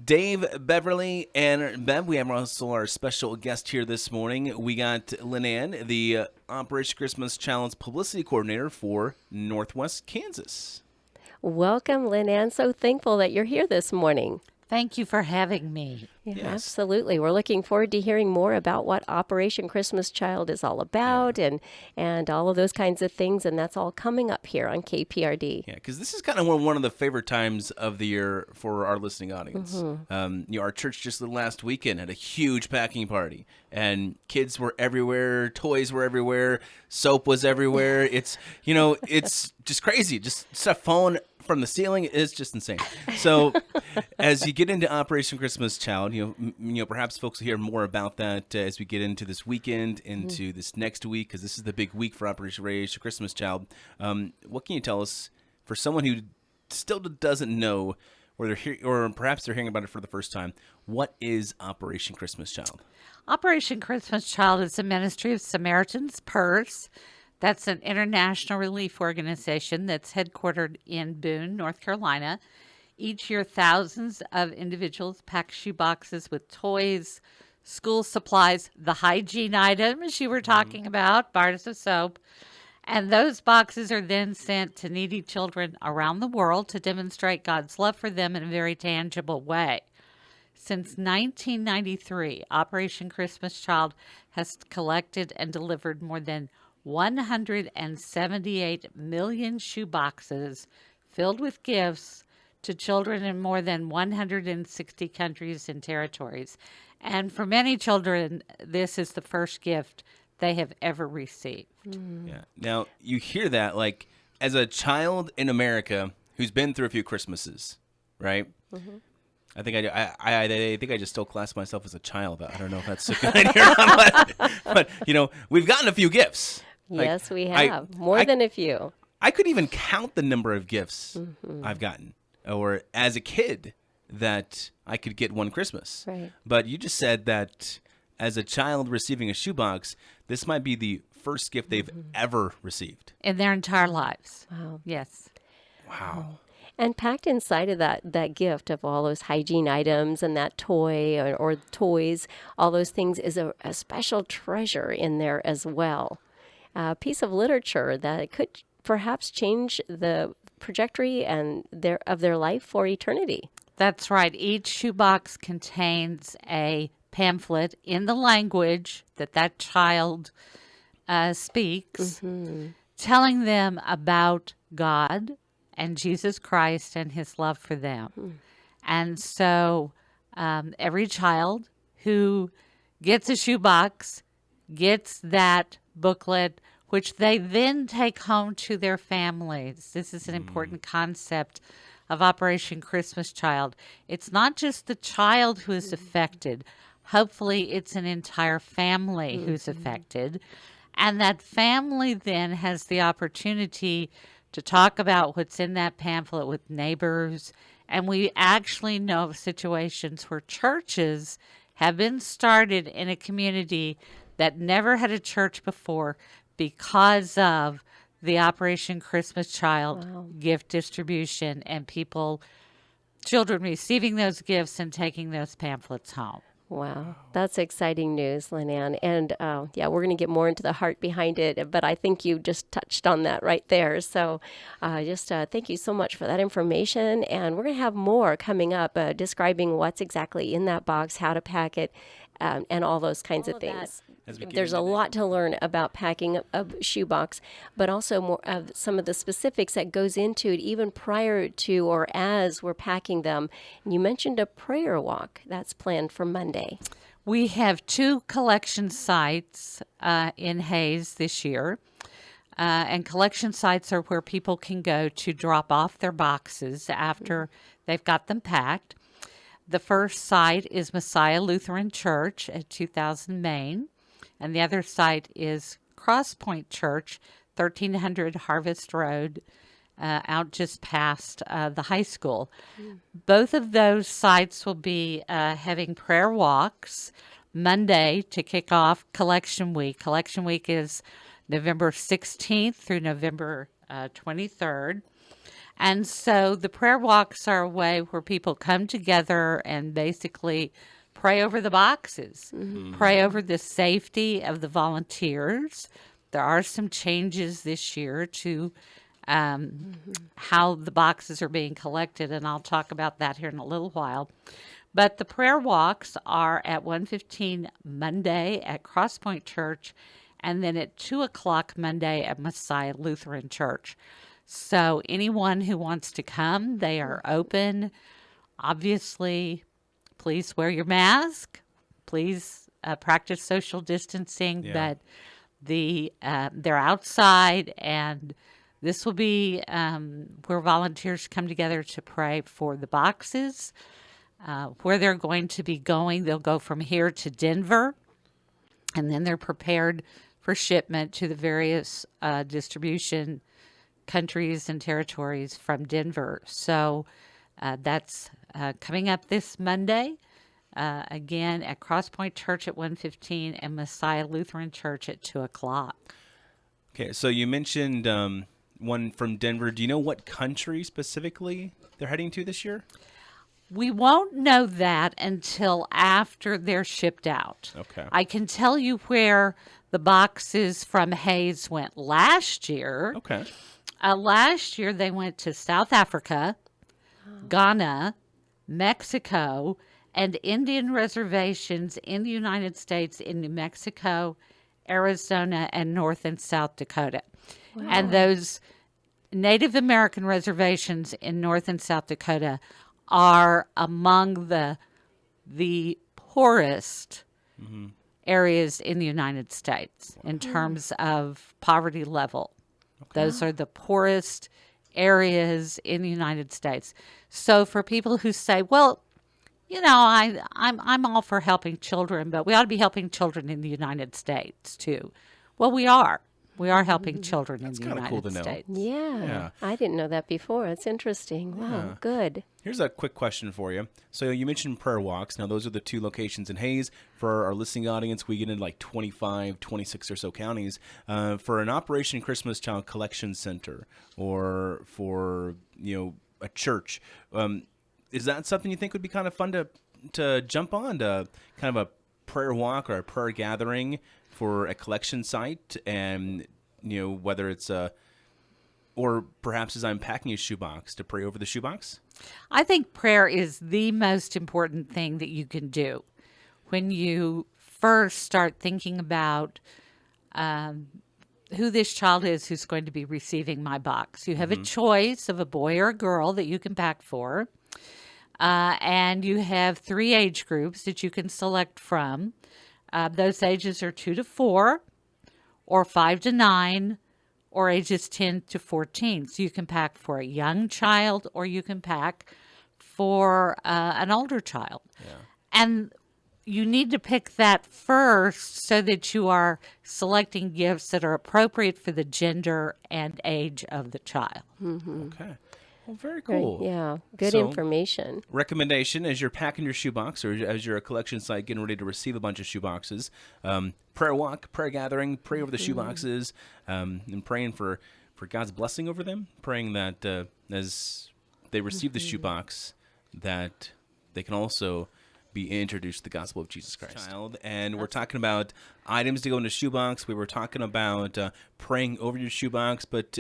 Dave, Beverly, and Bev. We have also our special guest here this morning. We got Linn Ann, the Operation Christmas Challenge publicity coordinator for Northwest Kansas. Welcome, Linn Ann. So thankful that you're here this morning. Thank you for having me. Yeah, Yes. absolutely. We're looking forward to hearing more about what Operation Christmas Child is all about and all of those kinds of things. And that's all coming up here on KPRD. Yeah, because this is kind of one of the favorite times of the year for our listening audience. Our church just the last weekend had a huge packing party, and kids were everywhere, toys were everywhere, soap was everywhere. It's just crazy, just stuff falling from the ceiling is just insane. So, as you get into Operation Christmas Child, perhaps folks will hear more about that as we get into this weekend, into this next week, because this is the big week for Operation Christmas Child. What can you tell us for someone who still doesn't know, or perhaps they're hearing about it for the first time? What is Operation Christmas Child? Operation Christmas Child is a ministry of Samaritan's Purse. That's an international relief organization that's headquartered in Boone, North Carolina. Each year, thousands of individuals pack shoe boxes with toys, school supplies, the hygiene items you were talking about, bars of soap. And those boxes are then sent to needy children around the world to demonstrate God's love for them in a very tangible way. Since 1993, Operation Christmas Child has collected and delivered more than 178 million shoe boxes filled with gifts to children in more than 160 countries and territories. And for many children, this is the first gift they have ever received. Yeah. Now, you hear that, like, as a child in America who's been through a few Christmases, right? I think I think I just still class myself as a child. I don't know if that's a good idea or not, but we've gotten a few gifts. Yes, we have. More than a few. I couldn't even count the number of gifts I've gotten, or as a kid that I could get one Christmas. Right. But you just said that as a child receiving a shoebox, this might be the first gift they've ever received. In their entire lives. Wow. Yes. Wow. And packed inside of that gift of all those hygiene items and that toy or toys, all those things is a special treasure in there as well. A piece of literature that could perhaps change the trajectory of their life for eternity. That's right. Each shoebox contains a pamphlet in the language that child speaks, telling them about God and Jesus Christ and his love for them. And so every child who gets a shoebox gets that booklet, which they then take home to their families. This is an important concept of Operation Christmas Child. It's not just the child who is affected. Hopefully, it's an entire family who's affected. And that family then has the opportunity to talk about what's in that pamphlet with neighbors. And we actually know of situations where churches have been started in a community that never had a church before because of the Operation Christmas Child gift distribution and children receiving those gifts and taking those pamphlets home. Wow, that's exciting news, Linn Ann. And we're going to get more into the heart behind it, but I think you just touched on that right there. So thank you so much for that information. And we're going to have more coming up describing what's exactly in that box, how to pack it, and all those kinds of things. There's a lot to learn about packing a shoebox, but also more of some of the specifics that goes into it even prior to or as we're packing them. And you mentioned a prayer walk that's planned for Monday. We have 2 collection sites in Hayes this year. And collection sites are where people can go to drop off their boxes after they've got them packed. The first site is Messiah Lutheran Church at 2000 Main, and the other site is Crosspoint Church, 1300 Harvest Road, out just past the high school. Both of those sites will be having prayer walks Monday to kick off Collection Week. Collection Week is November 16th through November 23rd. And so the prayer walks are a way where people come together and basically pray over the boxes, pray over the safety of the volunteers. There are some changes this year to how the boxes are being collected, and I'll talk about that here in a little while. But the prayer walks are at 1:15 Monday at Crosspoint Church, and then at 2 o'clock Monday at Messiah Lutheran Church. So anyone who wants to come, they are open. Obviously, please wear your mask. Please practice social distancing, but they're outside, and this will be where volunteers come together to pray for the boxes. Where they're going to be going, they'll go from here to Denver, and then they're prepared for shipment to the various distribution countries and territories from Denver. So that's coming up this Monday, again at Crosspoint Church at 1:15 and Messiah Lutheran Church at 2 o'clock. Okay, so you mentioned one from Denver. Do you know what country specifically they're heading to this year? We won't know that until after they're shipped out. Okay. I can tell you where the boxes from Hayes went last year. Okay. Last year, they went to South Africa, Ghana, Mexico, and Indian reservations in the United States in New Mexico, Arizona, and North and South Dakota. Wow. And those Native American reservations in North and South Dakota are among the poorest areas in the United States in terms of poverty level. Those are the poorest areas in the United States. So for people who say, well, you know, I'm all for helping children, but we ought to be helping children in the United States too. Well, we are. We are helping children in the United cool to know. States. Yeah. I didn't know that before. That's interesting. Wow, good. Here's a quick question for you. So you mentioned prayer walks. Now, those are the two locations in Hayes. For our listening audience, we get into like 25, 26 or so counties. For an Operation Christmas Child Collection Center or for, a church, is that something you think would be kind of fun to jump on, to kind of a prayer walk or a prayer gathering for a collection site? And, whether it's or perhaps as I'm packing a shoebox, to pray over the shoebox? I think prayer is the most important thing that you can do when you first start thinking about who this child is who's going to be receiving my box. You have a choice of a boy or a girl that you can pack for, and you have 3 age groups that you can select from. Those ages are 2 to 4, or 5 to 9, or ages 10 to 14. So you can pack for a young child, or you can pack for an older child. Yeah. And you need to pick that first so that you are selecting gifts that are appropriate for the gender and age of the child. Mm-hmm. Okay. Well, very cool. Right, yeah, good information. Recommendation as you're packing your shoebox or as you're a collection site getting ready to receive a bunch of shoeboxes, prayer walk, prayer gathering, pray over the shoeboxes, and praying for God's blessing over them, praying that as they receive the shoebox, that they can also be introduced to the gospel of Jesus Christ. And we're talking about items to go in the shoebox. We were talking about praying over your shoebox. But,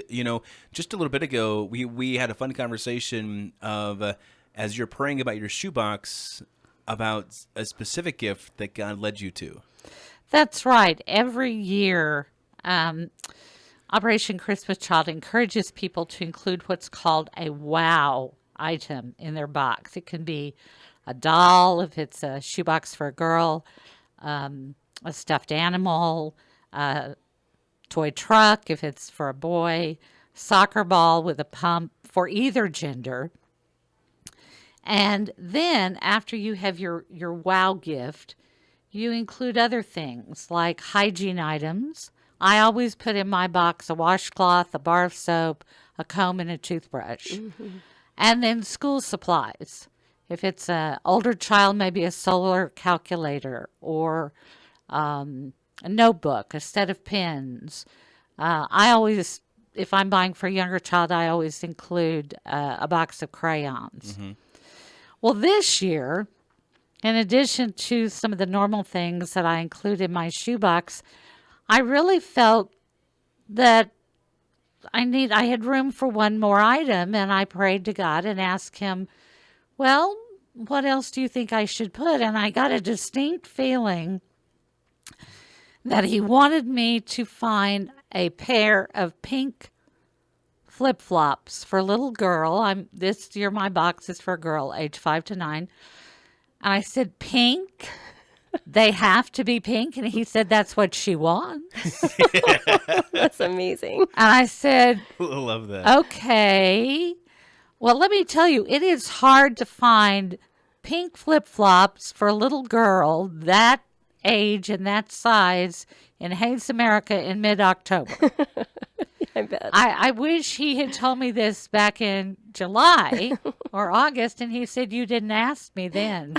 just a little bit ago, we had a fun conversation of as you're praying about your shoebox, about a specific gift that God led you to. That's right. Every year, Operation Christmas Child encourages people to include what's called a wow item in their box. It can be a doll, if it's a shoebox for a girl, a stuffed animal, a toy truck, if it's for a boy, soccer ball with a pump for either gender. And then after you have your wow gift, you include other things like hygiene items. I always put in my box a washcloth, a bar of soap, a comb, and a toothbrush. And then school supplies. If it's an older child, maybe a solar calculator or a notebook, a set of pens. I always if I'm buying for a younger child, I always include a box of crayons. Well, this year, in addition to some of the normal things that I include in my shoebox, I really felt that I had room for one more item, and I prayed to God and asked him, well, what else do you think I should put? And I got a distinct feeling that he wanted me to find a pair of pink flip-flops for a little girl. This year my box is for a girl age 5 to 9. And I said, pink? They have to be pink? And he said, that's what she wants. That's amazing. And I said, I love that. okay. Well, let me tell you, it is hard to find pink flip-flops for a little girl that age and that size in Hayes, America in mid-October. I bet. I wish he had told me this back in July or August, and he said, you didn't ask me then.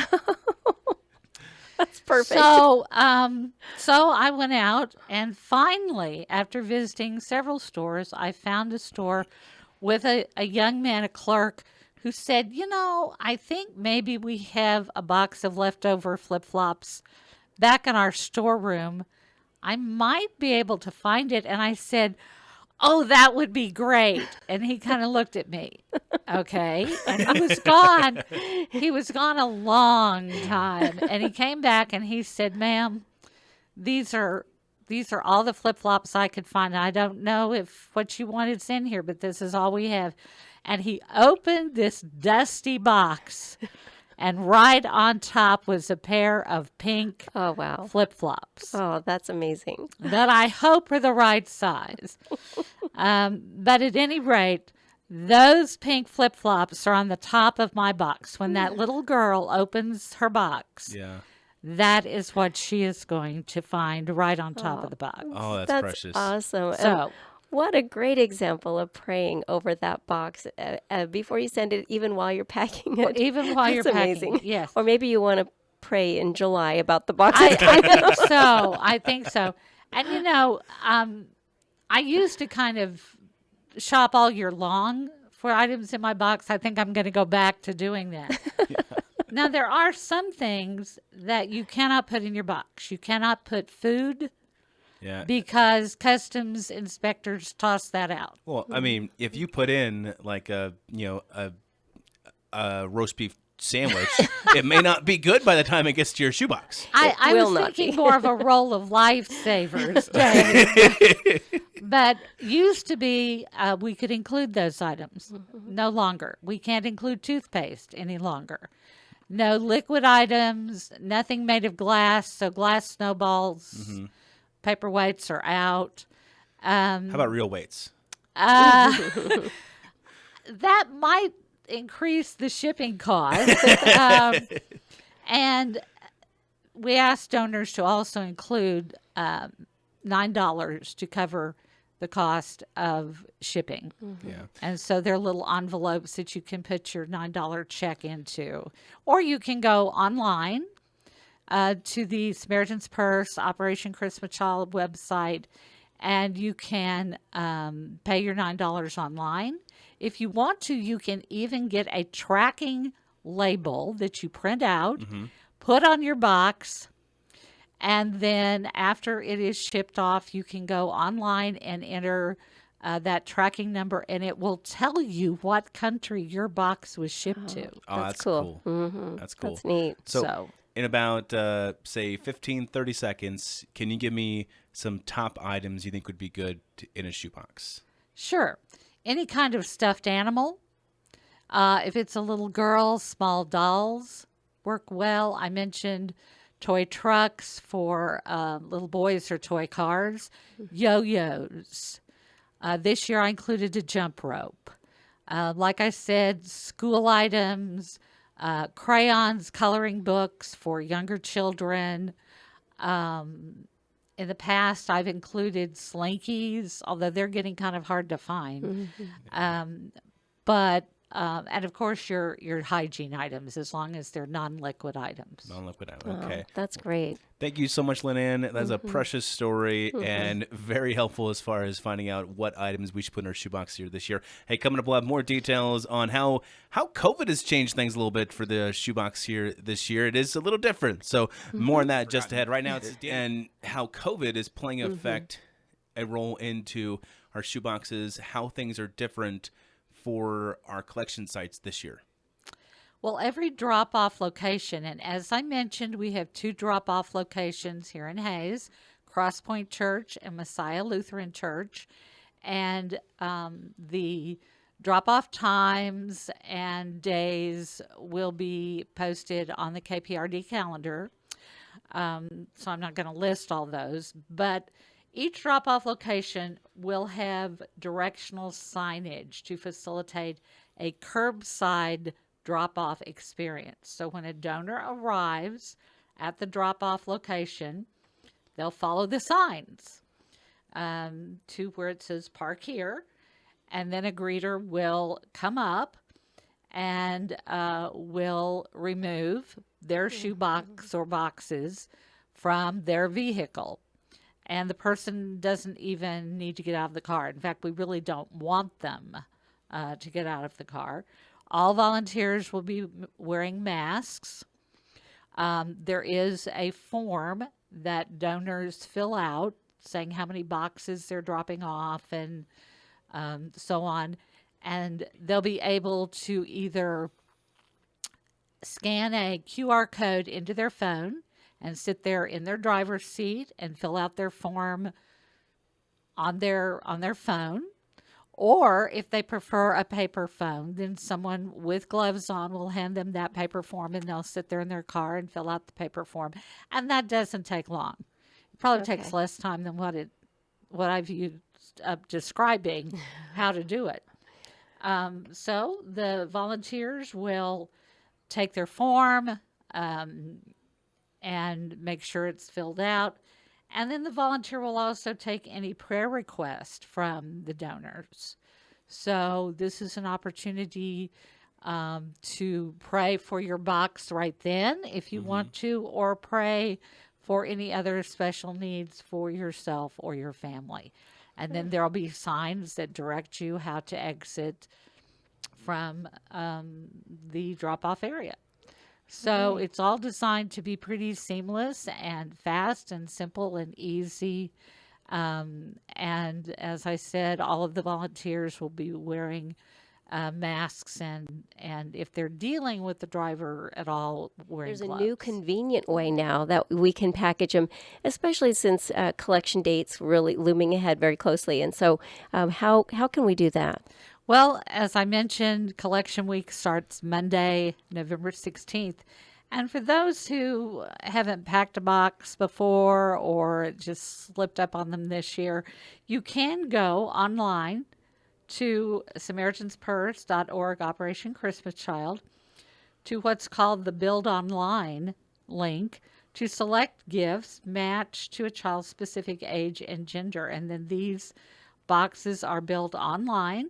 That's perfect. So I went out, and finally, after visiting several stores, I found a store with a young man, a clerk, who said, I think maybe we have a box of leftover flip-flops back in our storeroom. I might be able to find it. And I said, oh, that would be great. And he kind of looked at me. Okay. And he was gone. He was gone a long time. And he came back and he said, ma'am, these are all the flip-flops I could find. I don't know if what you want is in here, but this is all we have. And he opened this dusty box, and right on top was a pair of pink Oh, wow. flip-flops Oh, that's amazing. that I hope are the right size. But at any rate, those pink flip-flops are on the top of my box. When that little girl opens her box, Yeah. that is what she is going to find right on top of the box. Oh, that's precious. Awesome. So, What a great example of praying over that box before you send it, even while you're packing it. even while you're That's packing, amazing. yes. Or maybe you want to pray in July about the box. I think so. I think so. And I used to kind of shop all year long for items in my box. I think I'm going to go back to doing that. Now, there are some things that you cannot put in your box. You cannot put food Yeah. because customs inspectors toss that out. Well, I mean, if you put in like a roast beef sandwich, it may not be good by the time it gets to your shoebox. I will was not thinking be. more of a roll of lifesavers, Dave. But used to be, we could include those items. No longer. We can't include toothpaste any longer. No liquid items, nothing made of glass, so glass snowballs, paperweights are out. How about real weights? That might increase the shipping cost. And we asked donors to also include $9 to cover the cost of shipping. Yeah. And so they're little envelopes that you can put your $9 check into. Or you can go online to the Samaritan's Purse Operation Christmas Child website, and you can pay your $9 online. If you want to, you can even get a tracking label that you print out, put on your box, and then after it is shipped off, you can go online and enter that tracking number, and it will tell you what country your box was shipped to. Oh, That's that's cool. cool. That's cool. That's neat. So in about, say, 15, 30 seconds, can you give me some top items you think would be good in a shoebox? Sure. Any kind of stuffed animal. If it's a little girl, small dolls work well. I mentioned toy trucks for little boys or toy cars. Yo-yos. This year I included a jump rope. Like I said, school items, crayons, coloring books for younger children. In the past, I've included slinkies, although they're getting kind of hard to find. But and of course your hygiene items, as long as they're non-liquid items. Non-liquid item. Oh, Okay. that's great. Thank you so much, Linn Ann. That's a precious story and very helpful as far as finding out what items we should put in our shoebox here this year. Hey, coming up, we'll have more details on how COVID has changed things a little bit for the shoebox here this year. It is a little different. So more on that just ahead. Right now, it's and how COVID is playing a role into our shoeboxes, how things are different for our collection sites this year. Well, every drop-off location, and as I mentioned, we have 2 drop-off locations here in Hayes, Crosspoint Church and Messiah Lutheran Church, and the drop-off times and days will be posted on the KPRD calendar. So I'm not going to list all those, but each drop-off location will have directional signage to facilitate a curbside drop-off experience. So when a donor arrives at the drop-off location, they'll follow the signs to where it says park here, and then a greeter will come up and will remove their shoebox or boxes from their vehicle. And the person doesn't even need to get out of the car. In fact, we really don't want them to get out of the car. All volunteers will be wearing masks. There is a form that donors fill out saying how many boxes they're dropping off and so on. And they'll be able to either scan a QR code into their phone and sit there in their driver's seat and fill out their form on their phone. Or if they prefer a paper phone, then someone with gloves on will hand them that paper form, and they'll sit there in their car and fill out the paper form. And that doesn't take long. It probably takes less time than what I've used describing how to do it. So the volunteers will take their form and make sure it's filled out. And then the volunteer will also take any prayer request from the donors. So this is an opportunity to pray for your box right then if you want to, or pray for any other special needs for yourself or your family. And then there'll be signs that direct you how to exit from the drop-off area. So it's all designed to be pretty seamless and fast and simple and easy. And as I said, all of the volunteers will be wearing masks, and if they're dealing with the driver at all, wearing There's gloves. a new convenient way now that we can package them, especially since collection dates really looming ahead very closely. And so how can we do that? Well, as I mentioned, Collection Week starts Monday, November 16th. And for those who haven't packed a box before or it just slipped up on them this year, you can go online to SamaritansPurse.org, Operation Christmas Child, to what's called the Build Online link to select gifts matched to a child's specific age and gender. And then these boxes are built online.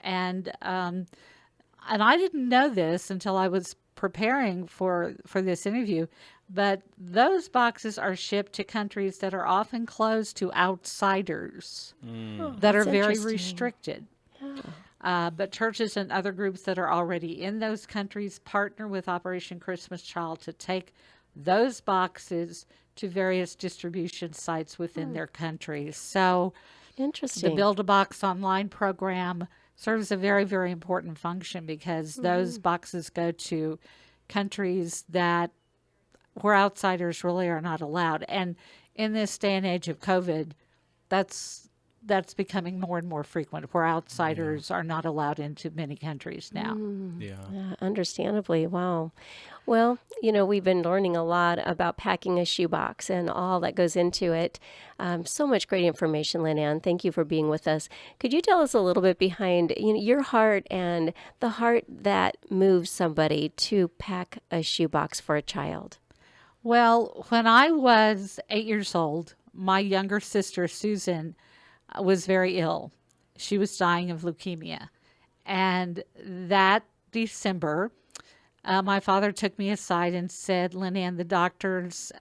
And I didn't know this until I was preparing for this interview, but those boxes are shipped to countries that are often closed to outsiders that are very restricted. But churches and other groups that are already in those countries partner with Operation Christmas Child to take those boxes to various distribution sites within their countries. So Interesting. the Build-A-Box online program serves a very, very important function because those boxes go to countries where outsiders really are not allowed. And in this day and age of COVID, that's becoming more and more frequent, where outsiders are not allowed into many countries now. Yeah. Understandably. Wow. Well, we've been learning a lot about packing a shoebox and all that goes into it. So much great information, Linn Ann. Thank you for being with us. Could you tell us a little bit behind your heart and the heart that moves somebody to pack a shoebox for a child? Well, when I was 8 years old, my younger sister, Susan, was very ill. She was dying of leukemia. And that December, my father took me aside and said, Linn Ann, the doctors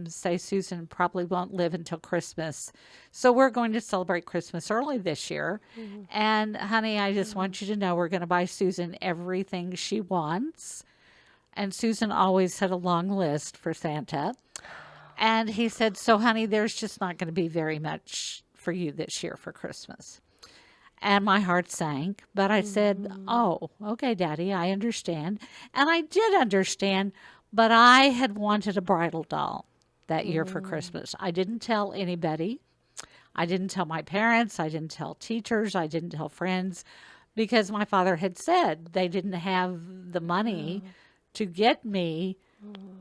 say Susan probably won't live until Christmas. So we're going to celebrate Christmas early this year. And honey, I just want you to know we're going to buy Susan everything she wants. And Susan always had a long list for Santa. And he said, so honey, there's just not going to be very much for you this year for Christmas. And my heart sank, but I said, oh, okay, Daddy, I understand. And I did understand, but I had wanted a bridal doll that year for Christmas. I didn't tell anybody. I didn't tell my parents. I didn't tell teachers. I didn't tell friends, because my father had said they didn't have the money to get me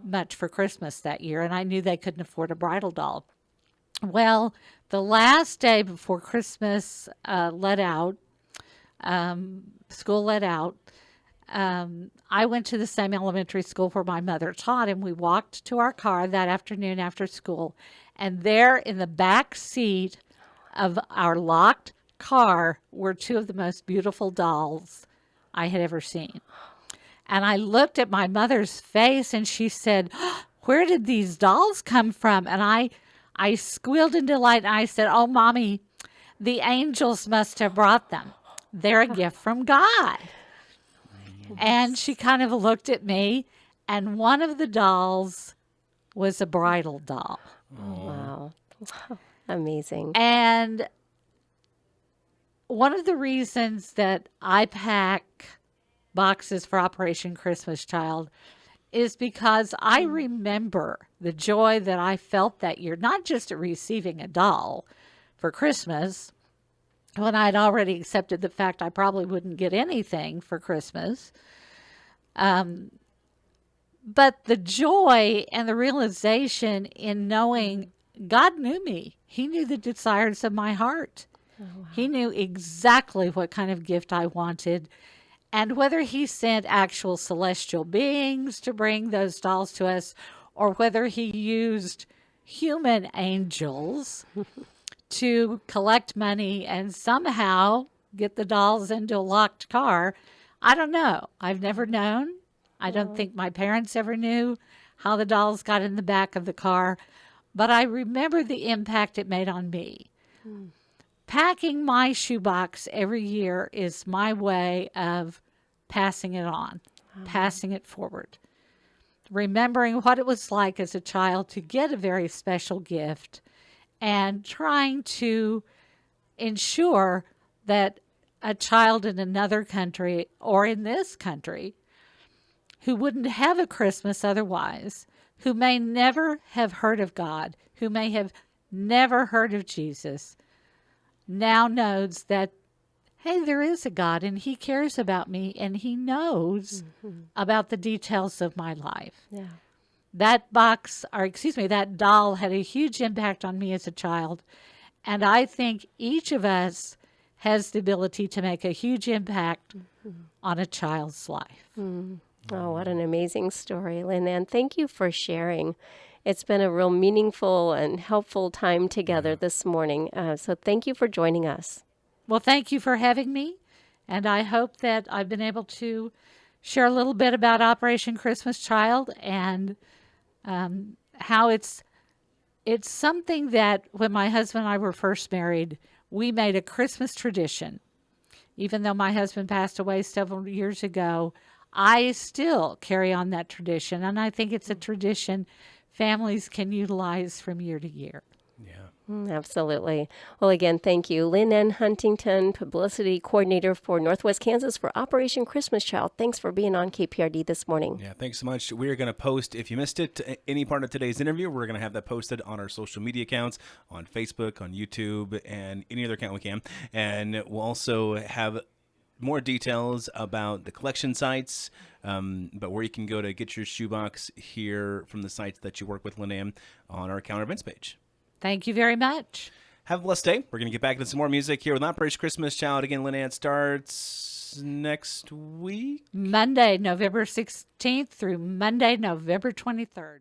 much for Christmas that year, and I knew they couldn't afford a bridal doll. Well, the last day before Christmas school let out, I went to the same elementary school where my mother taught, and we walked to our car that afternoon after school. And there in the back seat of our locked car were two of the most beautiful dolls I had ever seen. And I looked at my mother's face, and she said, where did these dolls come from? And I squealed in delight, and I said, oh, Mommy, the angels must have brought them. They're a gift from God. And she kind of looked at me, and one of the dolls was a bridal doll. Wow. Amazing. And one of the reasons that I pack boxes for Operation Christmas Child is because I remember the joy that I felt that year, not just at receiving a doll for Christmas, when I'd already accepted the fact I probably wouldn't get anything for Christmas, but the joy and the realization in knowing God knew me. He knew the desires of my heart. Oh, wow. He knew exactly what kind of gift I wanted. And whether he sent actual celestial beings to bring those dolls to us, or whether he used human angels to collect money and somehow get the dolls into a locked car, I don't know. I've never known. I don't think my parents ever knew how the dolls got in the back of the car. But I remember the impact it made on me. Packing my shoebox every year is my way of passing it on, passing it forward. Remembering what it was like as a child to get a very special gift, and trying to ensure that a child in another country or in this country who wouldn't have a Christmas otherwise, who may never have heard of God, who may have never heard of Jesus, now knows that, hey, there is a God, and he cares about me, and he knows about the details of my life. Yeah. That that doll had a huge impact on me as a child. And I think each of us has the ability to make a huge impact on a child's life. Oh, what an amazing story, Linn Ann. Thank you for sharing. It's been a real meaningful and helpful time together this morning. So thank you for joining us. Well, thank you for having me. And I hope that I've been able to share a little bit about Operation Christmas Child and how it's something that when my husband and I were first married, we made a Christmas tradition. Even though my husband passed away several years ago, I still carry on that tradition. And I think it's a tradition families can utilize from year to year. Yeah. Absolutely. Well, again, thank you. Linn Ann Huntington, Publicity Coordinator for Northwest Kansas for Operation Christmas Child. Thanks for being on KPRD this morning. Yeah, thanks so much. We're going to post, if you missed it, any part of today's interview, we're going to have that posted on our social media accounts, on Facebook, on YouTube, and any other account we can. And we'll also have more details about the collection sites, but where you can go to get your shoebox here from the sites that you work with, Linn Ann, on our calendar events page. Thank you very much. Have a blessed day. We're going to get back into some more music here with Operation Christmas Child. Again, Linn Ann starts next week. Monday, November 16th through Monday, November 23rd.